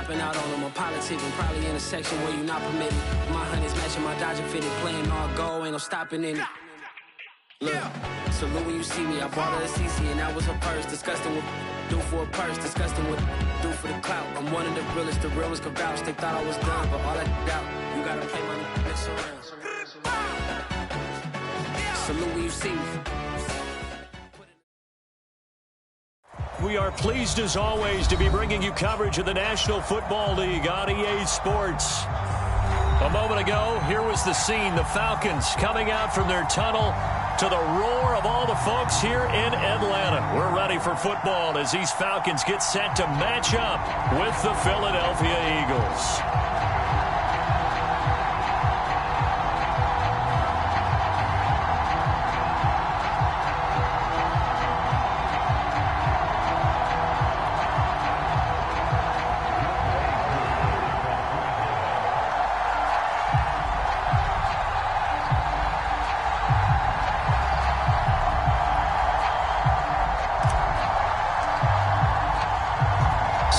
Dropping out on them, I'm politicking, probably in a section where you're not permitted. My honey's matching my Dodger fitted, playing all goal, ain't no stopping in it. Look, salute when you see me, I bought her a CC and that was her purse. Disgusting what do for a purse, disgusting what do for the clout. I'm one of the realest could vouch. They thought I was done, but all that out, you gotta play my next around. Salute when you see me. We are pleased, as always, to be bringing you coverage of the National Football League on EA Sports. A moment ago, here was the scene. The Falcons coming out from their tunnel to the roar of all the folks here in Atlanta. We're ready for football as these Falcons get set to match up with the Philadelphia Eagles.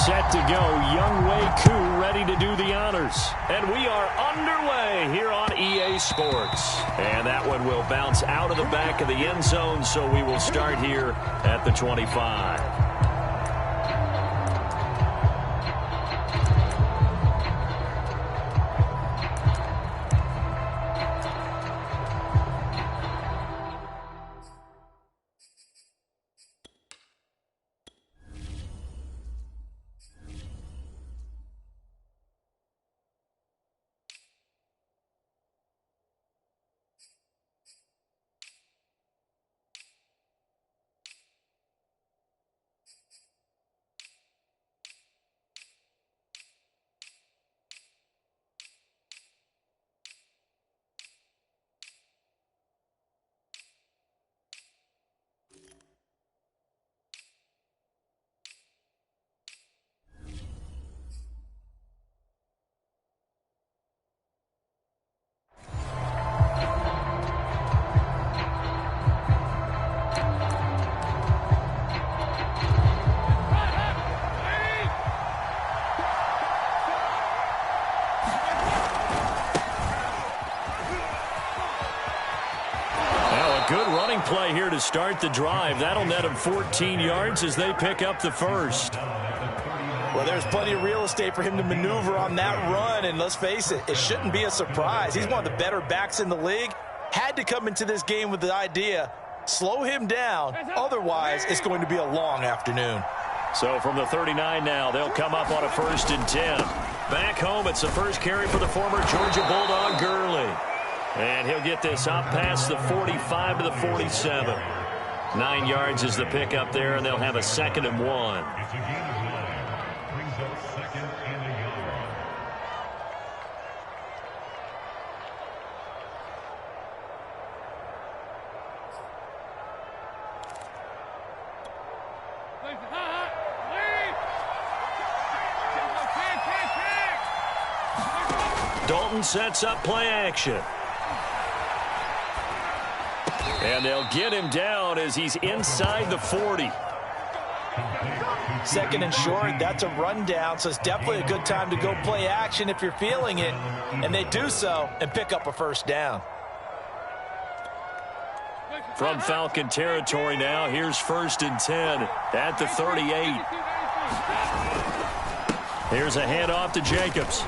Set to go, Younghoe Koo ready to do the honors. And we are underway here on EA Sports. And that one will bounce out of the back of the end zone, so we will start here at the 25. Good running play here to start the drive. That'll net him 14 yards as they pick up the first. Well, there's plenty of real estate for him to maneuver on that run, and let's face it, it shouldn't be a surprise. He's one of the better backs in the league. Had to come into this game with the idea, slow him down, otherwise it's going to be a long afternoon. So from the 39 now, they'll come up on a 1st and 10. Back home, it's the first carry for the former Georgia Bulldog, Gurley. And he'll get this up past the 45 to the 47. 9 yards is the pickup there, and they'll have a 2nd and 1. Dalton sets up play action. And they'll get him down as he's inside the 40. 2nd and short, that's a rundown, so it's definitely a good time to go play action if you're feeling it. And they do so and pick up a 1st down. From Falcon territory now, here's 1st and 10 at the 38. Here's a handoff to Jacobs.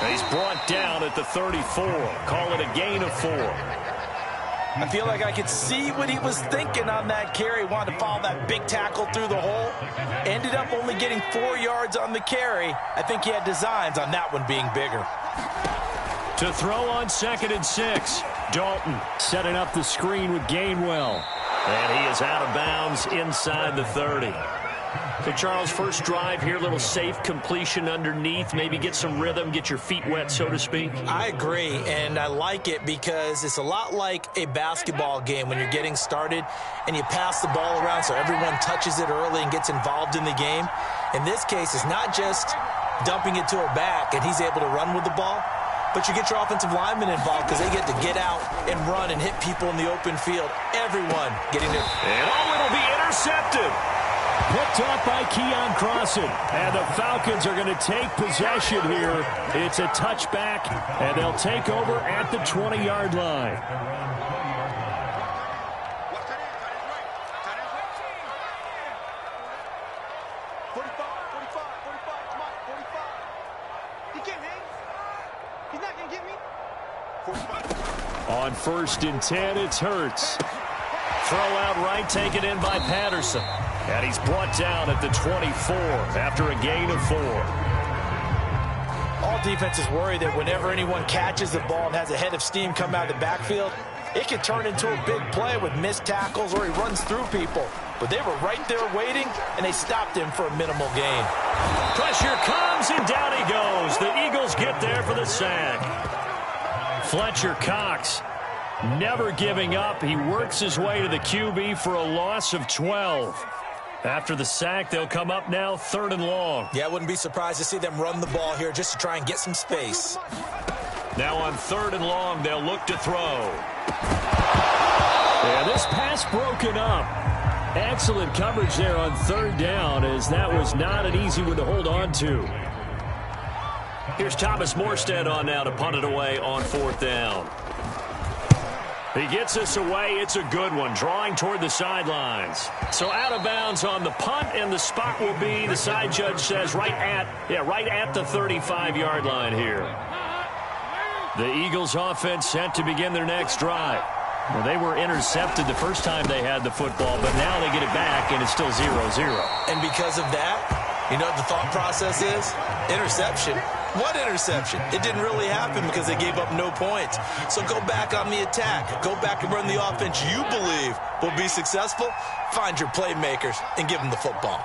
He's brought down at the 34. Call it a gain of 4. I feel like I could see what he was thinking on that carry. Wanted to follow that big tackle through the hole. Ended up only getting 4 yards on the carry. I think he had designs on that one being bigger. To throw on 2nd and 6. Dalton setting up the screen with Gainwell. And he is out of bounds inside the 30. So, Charles, first drive here, little safe completion underneath, maybe get some rhythm, get your feet wet, so to speak. I agree, and I like it because it's a lot like a basketball game when you're getting started and you pass the ball around so everyone touches it early and gets involved in the game. In this case, it's not just dumping it to a back and he's able to run with the ball, but you get your offensive linemen involved because they get to get out and run and hit people in the open field. Everyone getting there. And it'll be intercepted. Picked up by Keon Crossan. And the Falcons are going to take possession here. It's a touchback, and they'll take over at the 20-yard line. On 1st and 10, it's Hurts. Throw out right, taken in by Patterson. And he's brought down at the 24 after a gain of 4. All defenses worry that whenever anyone catches the ball and has a head of steam come out of the backfield, it can turn into a big play with missed tackles or he runs through people. But they were right there waiting, and they stopped him for a minimal gain. Pressure comes, and down he goes. The Eagles get there for the sack. Fletcher Cox never giving up. He works his way to the QB for a loss of 12. After the sack, they'll come up now 3rd and long. Yeah, I wouldn't be surprised to see them run the ball here just to try and get some space. Now on 3rd and long, they'll look to throw. Yeah, this pass broken up. Excellent coverage there on 3rd down, as that was not an easy one to hold on to. Here's Thomas Morstead on now to punt it away on 4th down. He gets us away. It's a good one, drawing toward the sidelines. So out of bounds on the punt, and the spot will be, the side judge says, right at the 35-yard line here. The Eagles offense set to begin their next drive. Well, they were intercepted the first time they had the football, but now they get it back, and it's still 0-0. And because of that, you know what the thought process is? Interception. What interception? It didn't really happen because they gave up no points. So go back on the attack. Go back and run the offense you believe will be successful. Find your playmakers and give them the football.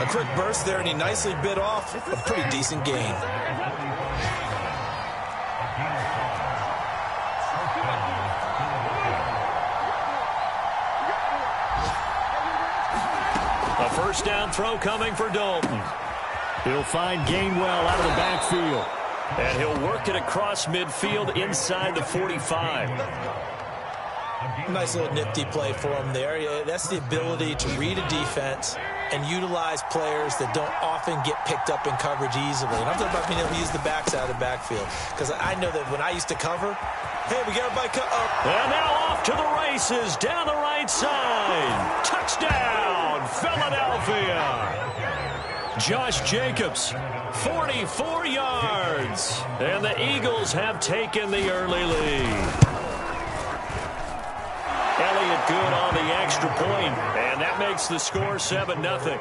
A quick burst there, and he nicely bit off a pretty decent gain. A first down throw coming for Dalton. He'll find Gainwell out of the backfield. And he'll work it across midfield inside the 45. Nice little nifty play for him there. Yeah, that's the ability to read a defense and utilize players that don't often get picked up in coverage easily. And I'm talking about being able to use the backside of the backfield. Because I know that when I used to cover, hey, we got everybody cut up. And now off to the races down the right side. Touchdown, Philadelphia. Josh Jacobs, 44 yards. And the Eagles have taken the early lead. Elliott good on the extra point, and that makes the score 7-0.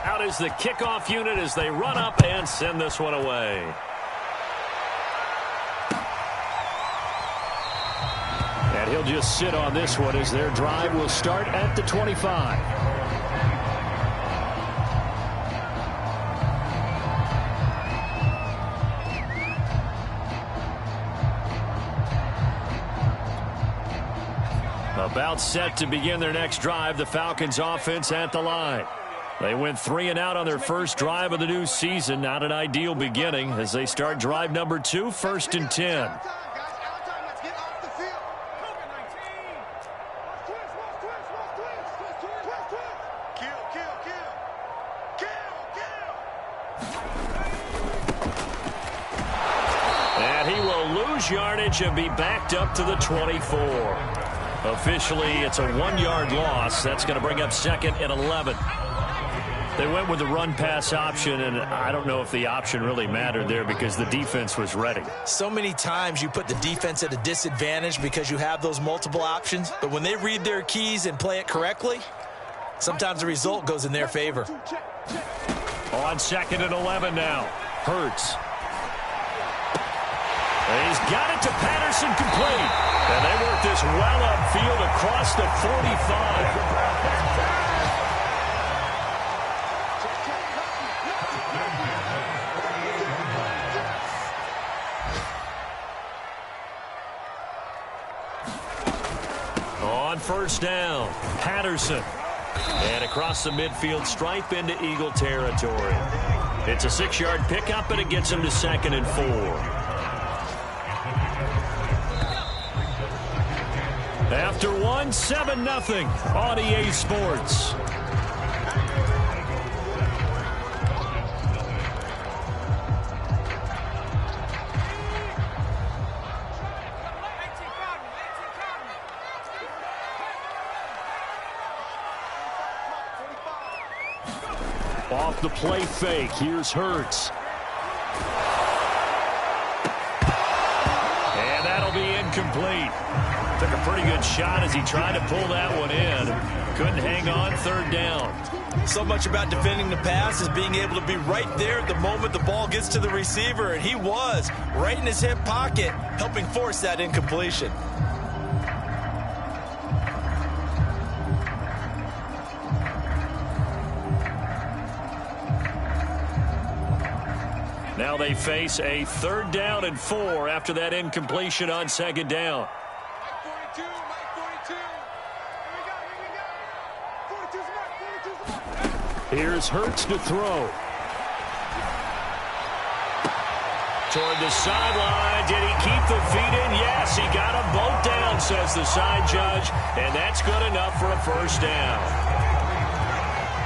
Out is the kickoff unit as they run up and send this one away. And he'll just sit on this one as their drive will start at the 25. About set to begin their next drive, the Falcons offense at the line. They went 3 and out on their first drive of the new season. Not an ideal beginning as they start drive number 2, 1st and 10. And he will lose yardage and be backed up to the 24. Officially, it's a 1-yard loss. That's going to bring up 2nd and 11. They went with the run-pass option, and I don't know if the option really mattered there because the defense was ready. So many times you put the defense at a disadvantage because you have those multiple options, but when they read their keys and play it correctly, sometimes the result goes in their favor. On 2nd and 11 now, Hurts. He's got it to Patterson, complete. And they work this well upfield across the 45. On 1st down, Patterson. And across the midfield stripe into Eagle territory. It's a 6-yard pickup, and it gets him to 2nd and 4. After 1, 7-0 on EA Sports. Off the play fake, here's Hurts. And that'll be incomplete. Took a pretty good shot as he tried to pull that one in. Couldn't hang on, 3rd down. So much about defending the pass is being able to be right there at the moment the ball gets to the receiver, and he was right in his hip pocket, helping force that incompletion. Now they face a 3rd down and 4 after that incompletion on 2nd down. Here's Hurts to throw. Toward the sideline. Did he keep the feet in? Yes, he got them both down, says the side judge. And that's good enough for a 1st down.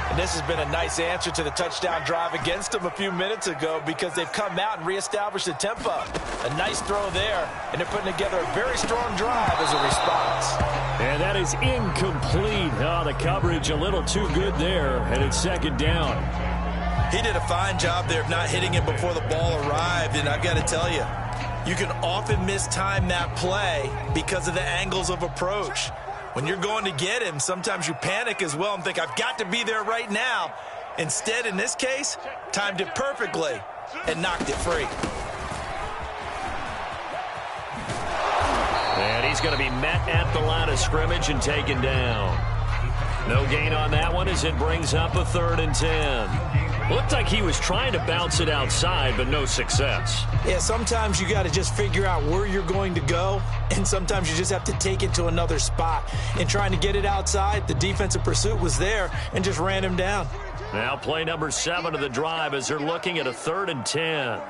And this has been a nice answer to the touchdown drive against them a few minutes ago because they've come out and reestablished the tempo. A nice throw there, and they're putting together a very strong drive as a response. And that is incomplete. Oh, the coverage a little too good there, and it's 2nd down. He did a fine job there of not hitting it before the ball arrived, and I've got to tell you, you can often mistime that play because of the angles of approach. When you're going to get him, sometimes you panic as well and think, I've got to be there right now. Instead, in this case, timed it perfectly and knocked it free. And he's going to be met at the line of scrimmage and taken down. No gain on that one as it brings up a 3rd and 10. Looked like he was trying to bounce it outside, but no success. Yeah, sometimes you got to just figure out where you're going to go, and sometimes you just have to take it to another spot. And trying to get it outside, the defensive pursuit was there and just ran him down. Now play number 7 of the drive as they're looking at a 3rd and 10.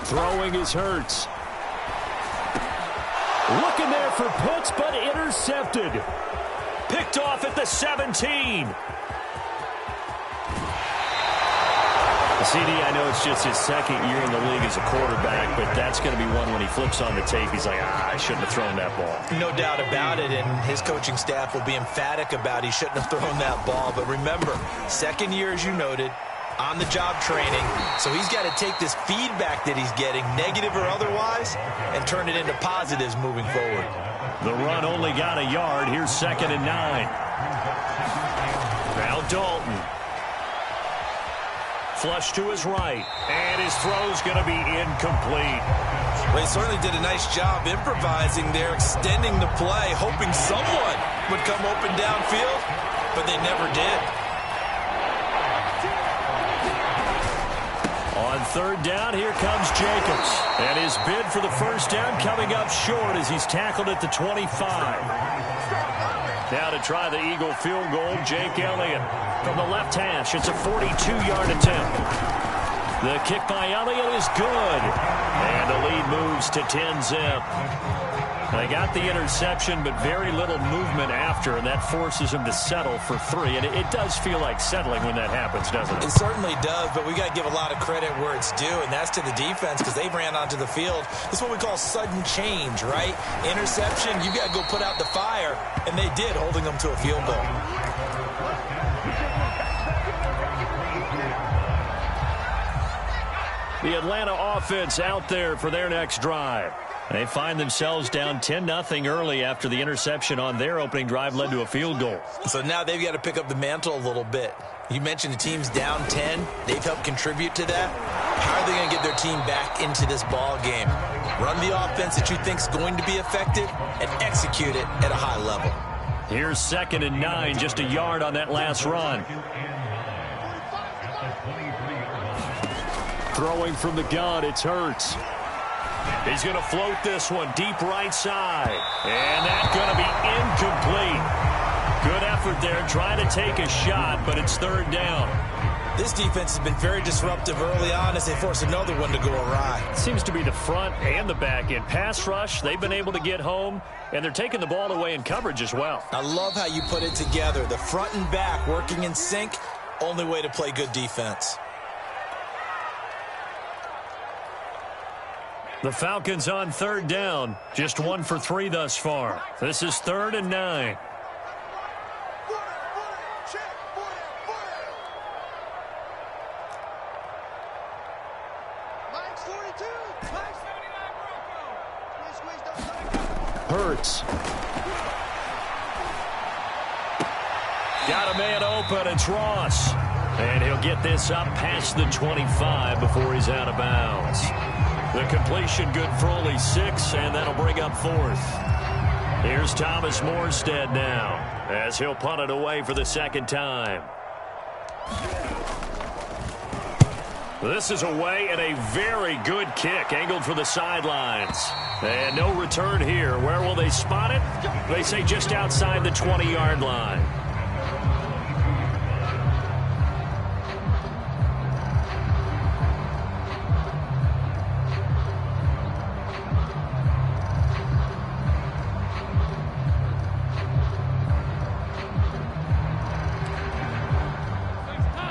Throwing is Hurts. Looking there for Pitts, but intercepted. Picked off at the 17. CD, I know it's just his 2nd year in the league as a quarterback, but that's going to be one when he flips on the tape. He's like, I shouldn't have thrown that ball. No doubt about it, and his coaching staff will be emphatic about he shouldn't have thrown that ball. But remember, 2nd year, as you noted, on-the-job training. So he's got to take this feedback that he's getting, negative or otherwise, and turn it into positives moving forward. The run only got a yard. Here's 2nd and 9. Now Dalton. Flush to his right. And his throw's going to be incomplete. Well, he certainly did a nice job improvising there, extending the play, hoping someone would come open downfield, but they never did. On 3rd down, here comes Jacobs. And his bid for the 1st down coming up short as he's tackled at the 25. Now to try the Eagle field goal, Jake Elliott from the left hash. It's a 42-yard attempt. The kick by Elliott is good. And the lead moves to 10-zip. They got the interception, but very little movement after, and that forces him to settle for 3. And it does feel like settling when that happens, doesn't it? It certainly does, but we got to give a lot of credit where it's due, and that's to the defense because they ran onto the field. This is what we call sudden change, right? Interception, you got to go put out the fire, and they did, holding them to a field goal. The Atlanta offense out there for their next drive. They find themselves down 10-0 early after the interception on their opening drive led to a field goal. So now they've got to pick up the mantle a little bit. You mentioned the team's down 10. They've helped contribute to that. How are they going to get their team back into this ball game? Run the offense that you think is going to be effective and execute it at a high level. Here's 2nd and 9, just a yard on that last run. Throwing from the gun, it's Hurts. He's going to float this one deep right side. And that's going to be incomplete. Good effort there, trying to take a shot, but it's third down. This defense has been very disruptive early on as they force another one to go awry. Seems to be the front and the back end. Pass rush, they've been able to get home, and they're taking the ball away in coverage as well. I love how you put it together. The front and back working in sync, only way to play good defense. The Falcons on third down, just 1 for 3 thus far. This is 3rd and 9. Hurts. Got a man open, it's Ross. And he'll get this up past the 25 before he's out of bounds. The completion good for only 6, and that'll bring up 4th. Here's Thomas Morstead now, as he'll punt it away for the second time. This is away and a very good kick, angled for the sidelines. And no return here. Where will they spot it? They say just outside the 20-yard line.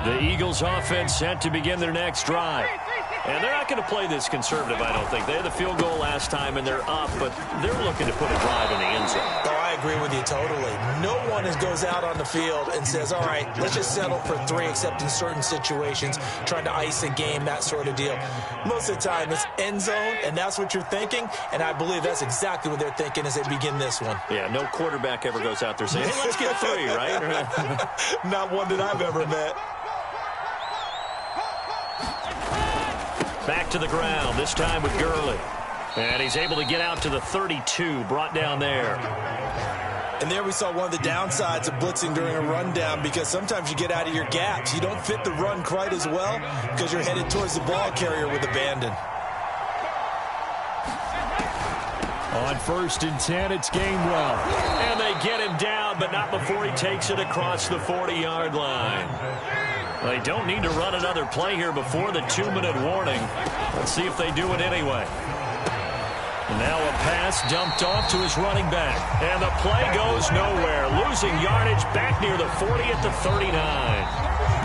The Eagles offense set to begin their next drive. And they're not going to play this conservative, I don't think. They had the field goal last time, and they're up, but they're looking to put a drive in the end zone. Oh, I agree with you totally. No one goes out on the field and says, all right, let's just settle for 3, except in certain situations, trying to ice a game, that sort of deal. Most of the time, it's end zone, and that's what you're thinking, and I believe that's exactly what they're thinking as they begin this one. Yeah, no quarterback ever goes out there saying, hey, let's get 3, right? Not one that I've ever met. Back to the ground, this time with Gurley. And he's able to get out to the 32, brought down there. And there we saw one of the downsides of blitzing during a rundown, because sometimes you get out of your gaps. You don't fit the run quite as well because you're headed towards the ball carrier with abandon. On 1st and 10, it's Gainwell. And they get him down, but not before he takes it across the 40-yard line. They don't need to run another play here before the 2-minute warning. Let's see if they do it anyway. Now a pass dumped off to his running back. And the play goes nowhere. Losing yardage back near the 40 at the 39.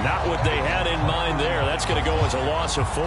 Not what they had in mind there. That's going to go as a loss of 4.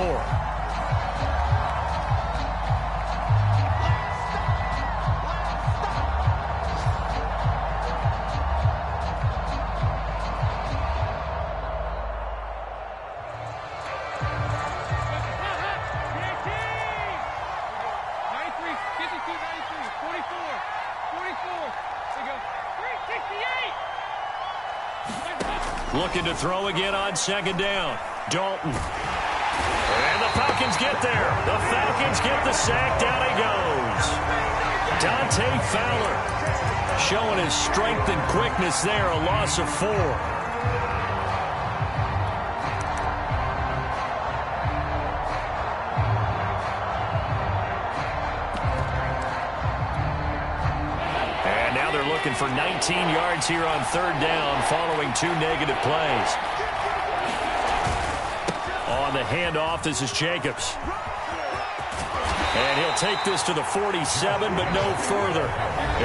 Looking to throw again on 2nd down. Dalton. And the Falcons get there. The Falcons get the sack. Down he goes. Dante Fowler showing his strength and quickness there. A loss of 4. Looking for 19 yards here on 3rd down following 2 negative plays. On the handoff, this is Jacobs. And he'll take this to the 47, but no further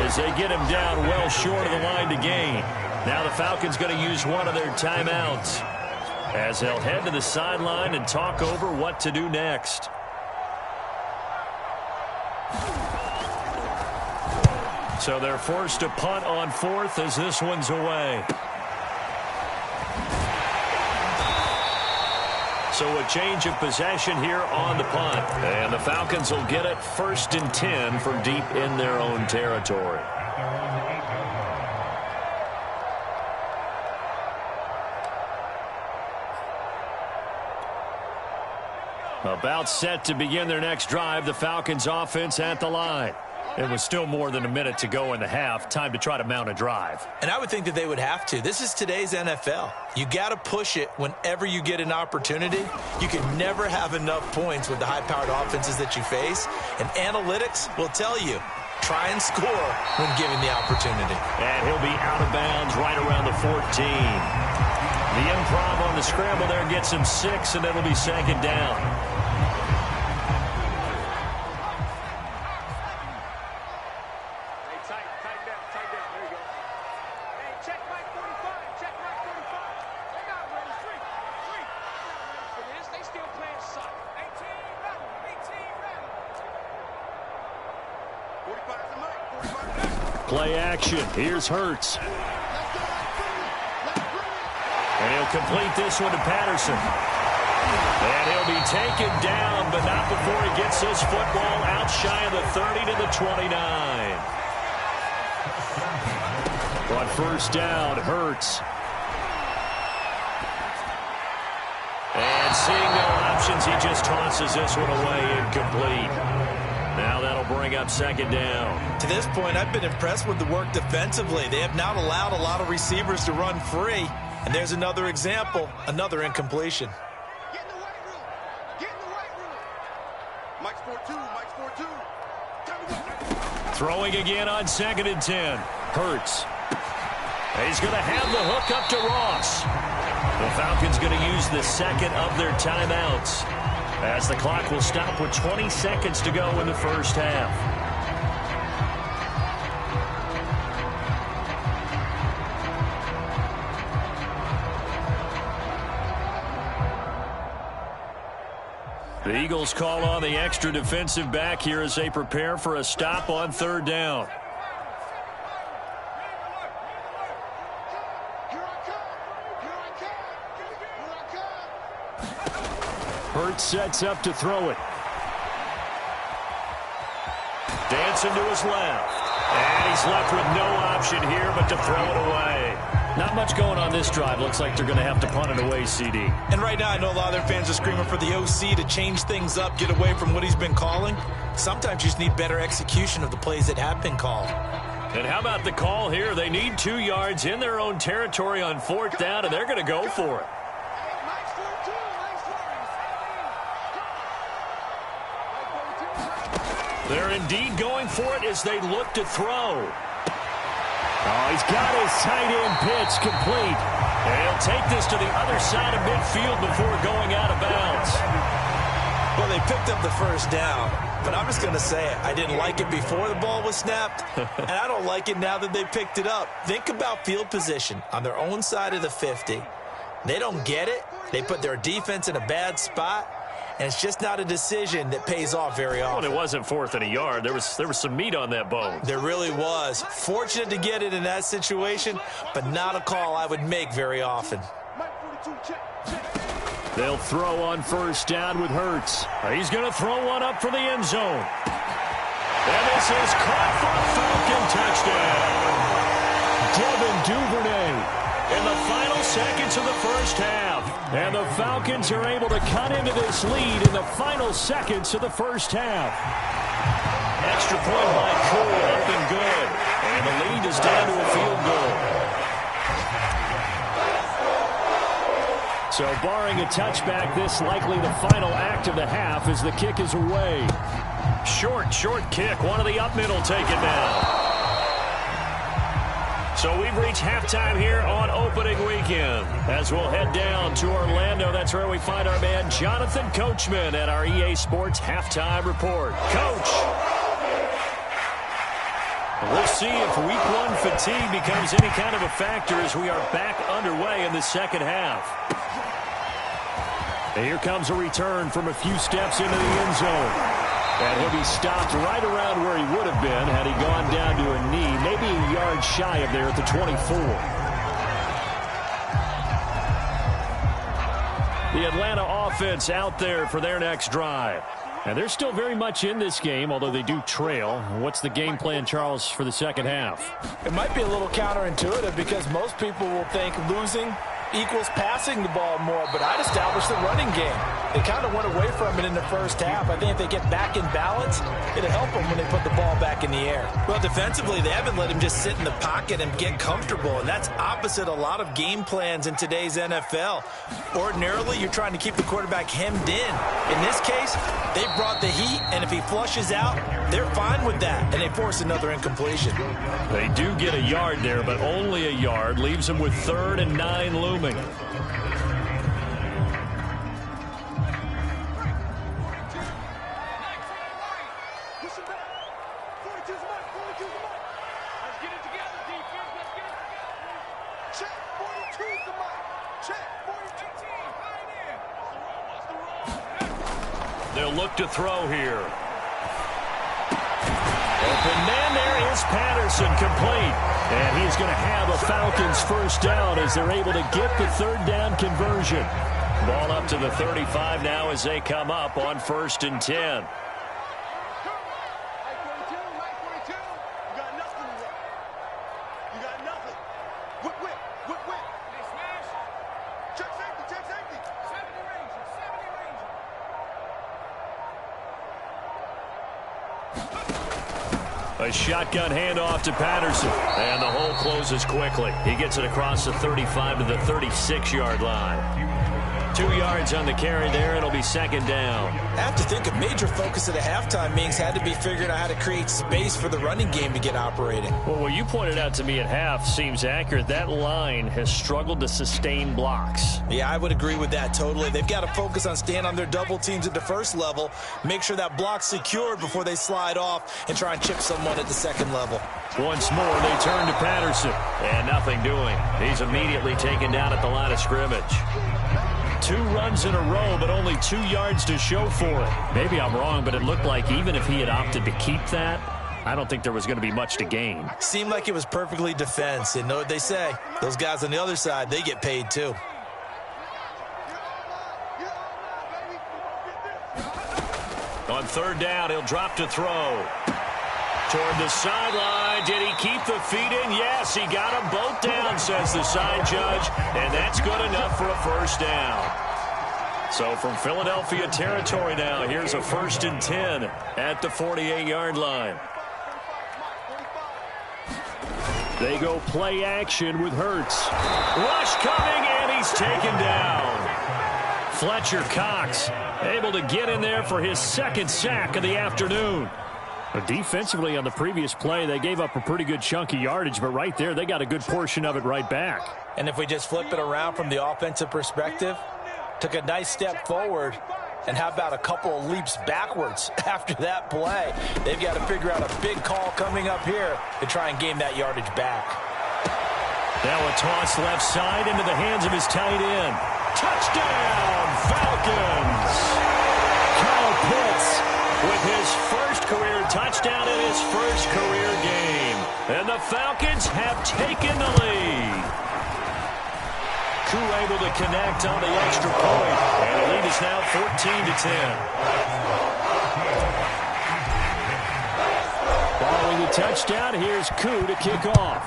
as they get him down well short of the line to gain. Now the Falcons going to use one of their timeouts as they'll head to the sideline and talk over what to do next. So they're forced to punt on 4th as this one's away. So a change of possession here on the punt. And the Falcons will get it 1st and 10 from deep in their own territory. About set to begin their next drive, the Falcons offense at the line. It was still more than a minute to go in the half. Time to try to mount a drive. And I would think that they would have to. This is today's NFL. You got to push it whenever you get an opportunity. You can never have enough points with the high-powered offenses that you face. And analytics will tell you, try and score when given the opportunity. And he'll be out of bounds right around the 14. The improv on the scramble there gets him 6, and it'll be second down. Play action. Here's Hurts. And he'll complete this one to Patterson. And he'll be taken down, but not before he gets this football out shy of the 30 to the 29. On first down, Hurts. And seeing no options, he just tosses this one away incomplete. Now that'll bring up second down. To this point, I've been impressed with the work defensively. They have not allowed a lot of receivers to run free. And there's another example, another incompletion. Get in the weight room. Get in the weight room. Mike's 4-2. Mike's 4-2. Throwing again on 2nd and 10. Hurts. He's going to have the hook up to Ross. The Falcons going to use the second of their timeouts, as the clock will stop with 20 seconds to go in the first half. The Eagles call on the extra defensive back here as they prepare for a stop on third down. Hurts sets up to throw it. Dancing to his left. And he's left with no option here but to throw it away. Not much going on this drive. Looks like they're going to have to punt it away, CD. And right now I know a lot of their fans are screaming for the OC to change things up, get away from what he's been calling. Sometimes you just need better execution of the plays that have been called. And how about the call here? They need 2 yards in their own territory on fourth down, and they're going to go for it. They're indeed going for it as they look to throw. Oh, he's got his tight end pitch complete. And he'll take this to the other side of midfield before going out of bounds. Well, they picked up the first down, but I'm just going to say it. I didn't like it before the ball was snapped, and I don't like it now that they picked it up. Think about field position on their own side of the 50. They don't get it. They put their defense in a bad spot. And it's just not a decision that pays off very often. Well, it wasn't 4th and a yard. There was some meat on that bone. There really was. Fortunate to get it in that situation, but not a call I would make very often. They'll throw on first down with Hurts. He's going to throw one up for the end zone. And this is caught for a Falcon touchdown. Devin Duvernay in the final seconds of the first half. And the Falcons are able to cut into this lead in the final seconds of the first half. Extra point by Cole, up and good. And the lead is down to a field goal. So barring a touchback, this likely the final act of the half as the kick is away. Short kick. One of the up middle taken down. So we've reached halftime here on opening weekend. As we'll head down to Orlando, that's where we find our man Jonathan Coachman at our EA Sports Halftime Report. Coach! We'll see if week 1 fatigue becomes any kind of a factor as we are back underway in the second half. And here comes a return from a few steps into the end zone. And he'll be stopped right around where he would have been had he gone down to a knee, maybe a yard shy of there at the 24. The Atlanta offense out there for their next drive. And they're still very much in this game, although they do trail. What's the game plan, Charles, for the second half? It might be a little counterintuitive because most people will think losing equals passing the ball more, but I'd establish the running game. They kind of went away from it in the first half. I think if they get back in balance, it'll help them when they put the ball back in the air. Well, defensively, they haven't let him just sit in the pocket and get comfortable, and that's opposite a lot of game plans in today's NFL. Ordinarily, you're trying to keep the quarterback hemmed in. In this case, they brought the heat, and if he flushes out, they're fine with that, and they force another incompletion. They do get a yard there, but only a yard. Leaves them with 3rd and 9 looming. They'll look to throw here. Open man, there is Patterson, complete. And he's going to have a Falcons first down as they're able to get the 3rd down conversion. Ball up to the 35 now as they come up on 1st and 10. A shotgun handoff to Patterson, and the hole closes quickly. He gets it across the 35 to the 36-yard line. 2 yards on the carry there. It'll be 2nd down. I have to think a major focus of the halftime meetings had to be figuring out how to create space for the running game to get operating. Well, what you pointed out to me at half seems accurate. That line has struggled to sustain blocks. Yeah, I would agree with that totally. They've got to focus on staying on their double teams at the first level, make sure that block's secured before they slide off and try and chip someone at the 2nd level. Once more, they turn to Patterson, and nothing doing. He's immediately taken down at the line of scrimmage. 2 runs in a row, but only 2 yards to show for it. Maybe I'm wrong, but it looked like even if he had opted to keep that, I don't think there was going to be much to gain. Seemed like it was perfectly defense. And know what they say? Those guys on the other side, they get paid too. On 3rd down, he'll drop to throw. Toward the sideline. Did he keep the feet in? Yes, he got them both down, says the side judge, and that's good enough for a first down. So from Philadelphia territory now, here's a 1st and 10 at the 48-yard line. They go play action with Hurts. Rush coming, and he's taken down. Fletcher Cox able to get in there for his 2nd sack of the afternoon. But defensively on the previous play, they gave up a pretty good chunk of yardage, but right there, they got a good portion of it right back. And if we just flip it around from the offensive perspective, took a nice step forward, and how about a couple of leaps backwards after that play? They've got to figure out a big call coming up here to try and gain that yardage back. Now a toss left side into the hands of his tight end. Touchdown, Falcons! Kyle Pitts with his first career touchdown in his first career game. And the Falcons have taken the lead. Koo able to connect on the extra point. And the lead is now 14-10. Following the touchdown, here's Koo to kick off.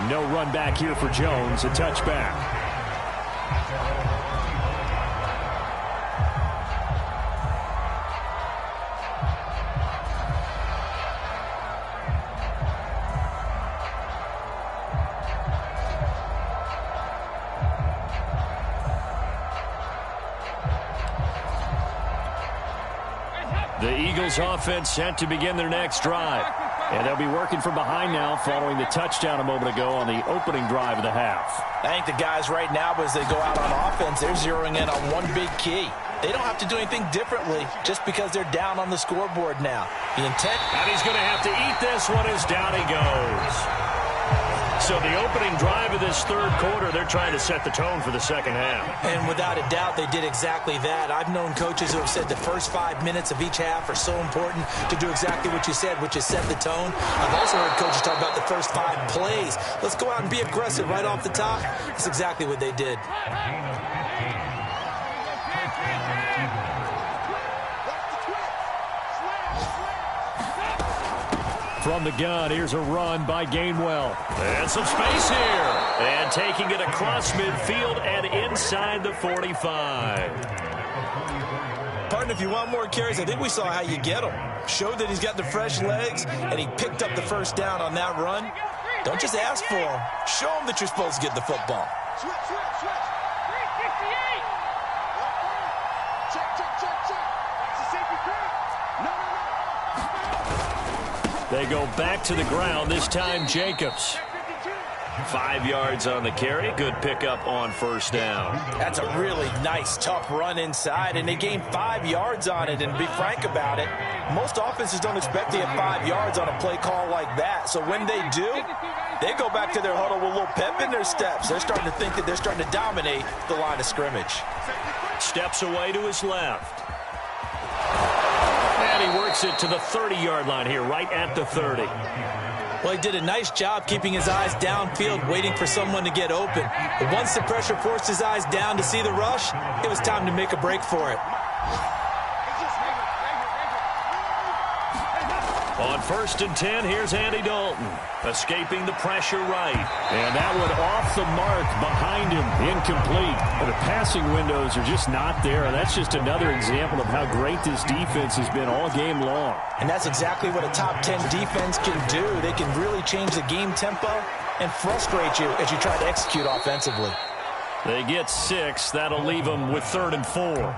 No run back here for Jones, a touchback. The Eagles offense set to begin their next drive. And they'll be working from behind now following the touchdown a moment ago on the opening drive of the half. I think the guys right now, as they go out on offense, they're zeroing in on one big key. They don't have to do anything differently just because they're down on the scoreboard now. The intent... And he's going to have to eat this one as down he goes. So the opening drive of this 3rd quarter, they're trying to set the tone for the 2nd half. And without a doubt, they did exactly that. I've known coaches who have said the first 5 minutes of each half are so important to do exactly what you said, which is set the tone. I've also heard coaches talk about the first 5 plays. Let's go out and be aggressive right off the top. That's exactly what they did. From the gun, here's a run by Gainwell. And some space here. And taking it across midfield and inside the 45. Partner, if you want more carries, I think we saw how you get them. Showed that he's got the fresh legs, and he picked up the first down on that run. Don't just ask for him. Show him that you're supposed to get the football. Switch. 368. Check. That's a safety crack. No. They go back to the ground, this time Jacobs. 5 yards on the carry. Good pickup on first down. That's a really nice, tough run inside, and they gained 5 yards on it. And to be frank about it, most offenses don't expect to get 5 yards on a play call like that. So when they do, they go back to their huddle with a little pep in their steps. They're starting to think that they're starting to dominate the line of scrimmage. Steps away to his left. And he works it to the 30-yard line here, right at the 30. Well, he did a nice job keeping his eyes downfield, waiting for someone to get open. But once the pressure forced his eyes down to see the rush, it was time to make a break for it. On 1st and 10, here's Andy Dalton, escaping the pressure right. And that one off the mark behind him, incomplete. The passing windows are just not there, and that's just another example of how great this defense has been all game long. And that's exactly what a top 10 defense can do. They can really change the game tempo and frustrate you as you try to execute offensively. They get 6. That'll leave them with 3rd and 4.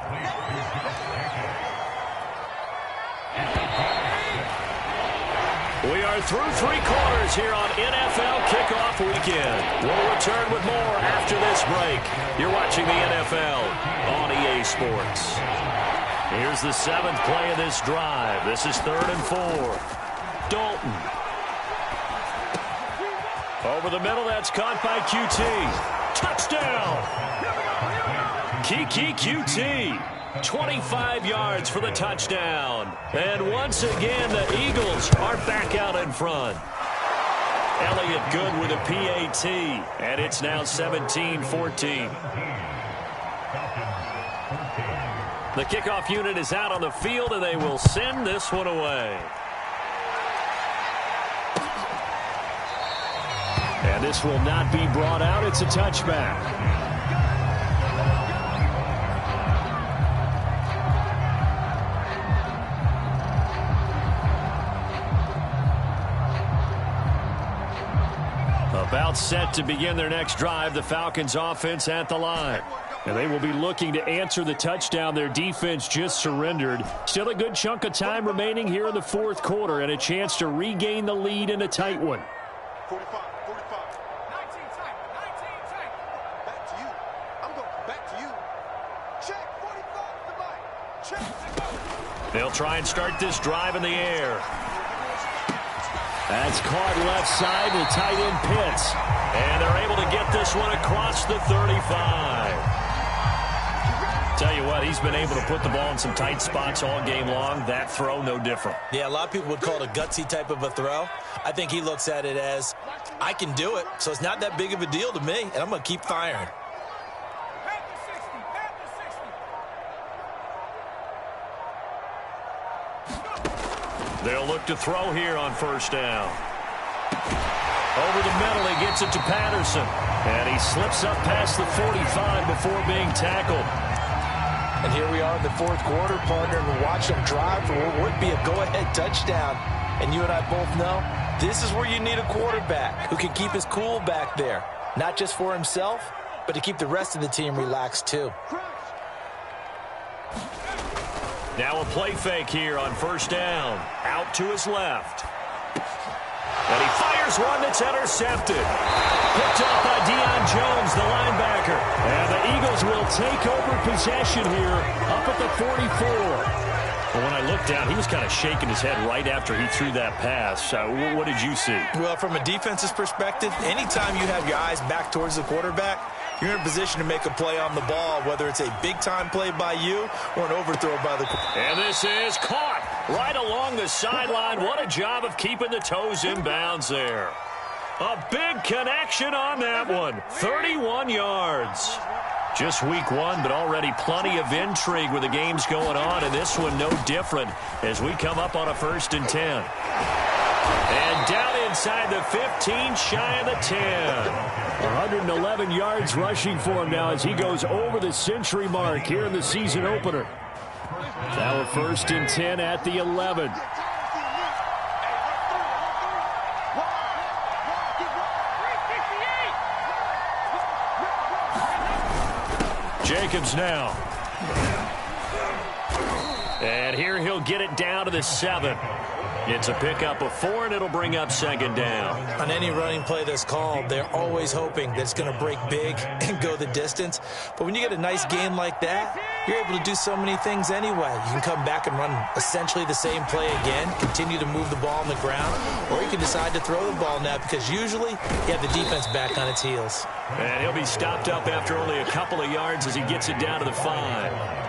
We are through 3 quarters here on NFL Kickoff Weekend. We'll return with more after this break. You're watching the NFL on EA Sports. Here's the 7th play of this drive. This is 3rd and 4. Dalton. Over the middle, that's caught by QT. Touchdown! Kiki QT. 25 yards for the touchdown. And once again, the Eagles are back out in front. Elliott good with a PAT. And it's now 17-14. The kickoff unit is out on the field, and they will send this one away. And this will not be brought out. It's a touchback. About set to begin their next drive, the Falcons offense at the line. And they will be looking to answer the touchdown their defense just surrendered. Still a good chunk of time remaining here in the 4th quarter and a chance to regain the lead in a tight one. 45. 19 tight. Back to you. I'm going back to you. Check. 45 to Mike. Check. They'll try and start this drive in the air. That's caught left side, the tight end Pitts. And they're able to get this one across the 35. Tell you what, he's been able to put the ball in some tight spots all game long. That throw, no different. Yeah, a lot of people would call it a gutsy type of a throw. I think he looks at it as, I can do it, so it's not that big of a deal to me, and I'm going to keep firing. They'll look to throw here on first down. Over the middle, he gets it to Patterson. And he slips up past the 45 before being tackled. And here we are in the 4th quarter, partner, and watch them drive for what would be a go-ahead touchdown. And you and I both know this is where you need a quarterback who can keep his cool back there. Not just for himself, but to keep the rest of the team relaxed too. Now a play fake here on first down. Out to his left. And he fires one that's intercepted. Picked up by Deion Jones, the linebacker. And the Eagles will take over possession here up at the 44. Well, when I looked down, he was kind of shaking his head right after he threw that pass. What did you see? Well, from a defense's perspective, anytime you have your eyes back towards the quarterback, you're in a position to make a play on the ball, whether it's a big-time play by you or an overthrow by the quarterback. And this is caught right along the sideline. What a job of keeping the toes in bounds there. A big connection on that one. 31 yards. Just week 1, but already plenty of intrigue with the games going on, and this one no different as we come up on a 1st and 10. inside the 15, shy of the 10. 111 yards rushing for him now as he goes over the century mark here in the season opener. Now a 1st and 10 at the 11. Jacobs now. And here he'll get it down to the 7. It's a pickup of 4, and it'll bring up 2nd down. On any running play that's called, they're always hoping that it's going to break big and go the distance. But when you get a nice gain like that, you're able to do so many things anyway. You can come back and run essentially the same play again, continue to move the ball on the ground, or you can decide to throw the ball now because usually you have the defense back on its heels. And he'll be stopped up after only a couple of yards as he gets it down to the 5.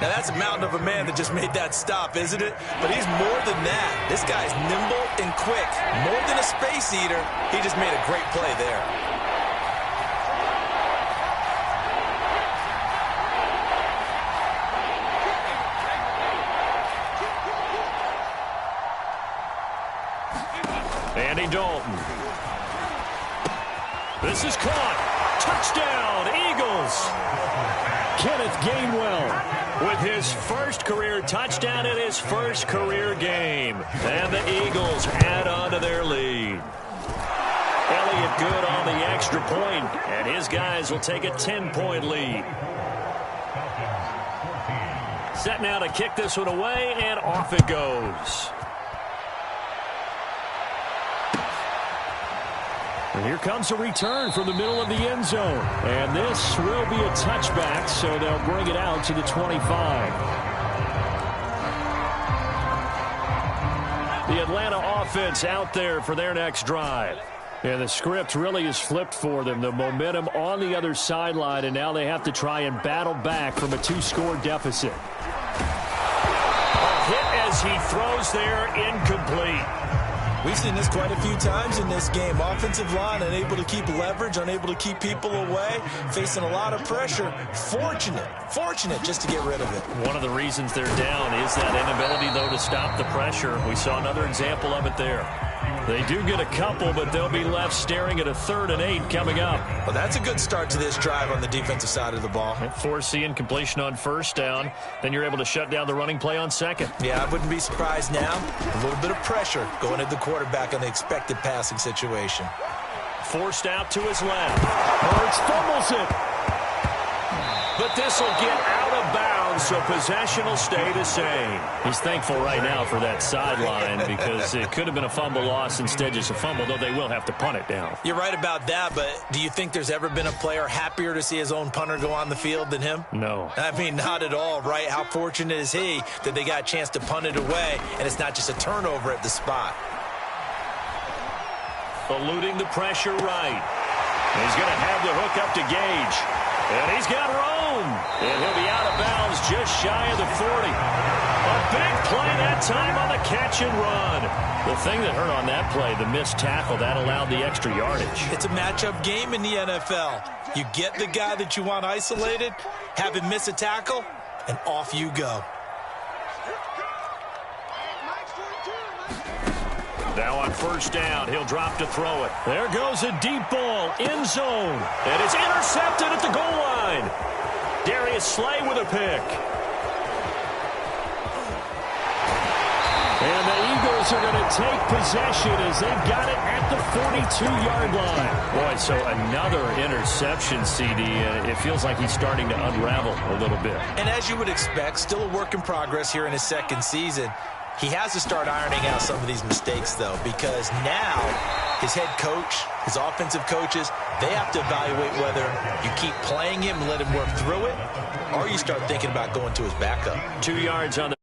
Now, that's a mountain of a man that just made that stop, isn't it? But he's more than that. This guy's nimble and quick. More than a space eater, he just made a great play there. Andy Dalton. This is caught. Touchdown, Eagles. Kenneth Gainwell with his first career touchdown in his first career game. And the Eagles add on to their lead. Elliott good on the extra point, and his guys will take a 10-point lead. Set now to kick this one away, and off it goes. And here comes a return from the middle of the end zone. And this will be a touchback, so they'll bring it out to the 25. The Atlanta offense out there for their next drive. And the script really is flipped for them. The momentum on the other sideline, and now they have to try and battle back from a 2-score deficit. A hit as he throws there, incomplete. We've seen this quite a few times in this game. Offensive line unable to keep leverage, unable to keep people away, facing a lot of pressure. Fortunate just to get rid of it. One of the reasons they're down is that inability, though, to stop the pressure. We saw another example of it there. They do get a couple, but they'll be left staring at a 3rd and 8 coming up. Well, that's a good start to this drive on the defensive side of the ball. Forcing completion on 1st down. Then you're able to shut down the running play on 2nd. Yeah, I wouldn't be surprised now. A little bit of pressure going at the quarterback on the expected passing situation. Forced out to his left. Hurts fumbles it. But this will get out of bounds, so possession will stay the same. He's thankful right now for that sideline because it could have been a fumble loss, instead just a fumble, though they will have to punt it down. You're right about that, but do you think there's ever been a player happier to see his own punter go on the field than him? No. I mean, not at all, right? How fortunate is he that they got a chance to punt it away, and it's not just a turnover at the spot. Eluding the pressure right. He's going to have the hook up to Gage. And he's got room. And he'll be out of bounds just shy of the 40. A big play that time on the catch and run. The thing that hurt on that play, the missed tackle, that allowed the extra yardage. It's a matchup game in the NFL. You get the guy that you want isolated, have him miss a tackle, and off you go. Now on 1st down, he'll drop to throw it. There goes a deep ball, end zone. And it's intercepted at the goal line. Darius Slay with a pick. And the Eagles are going to take possession as they've got it at the 42-yard line. Boy, so another interception, CD. It feels like he's starting to unravel a little bit. And as you would expect, still a work in progress here in his 2nd season. He has to start ironing out some of these mistakes, though, because now his head coach, his offensive coaches, they have to evaluate whether you keep playing him and let him work through it, or you start thinking about going to his backup. 2 yards on the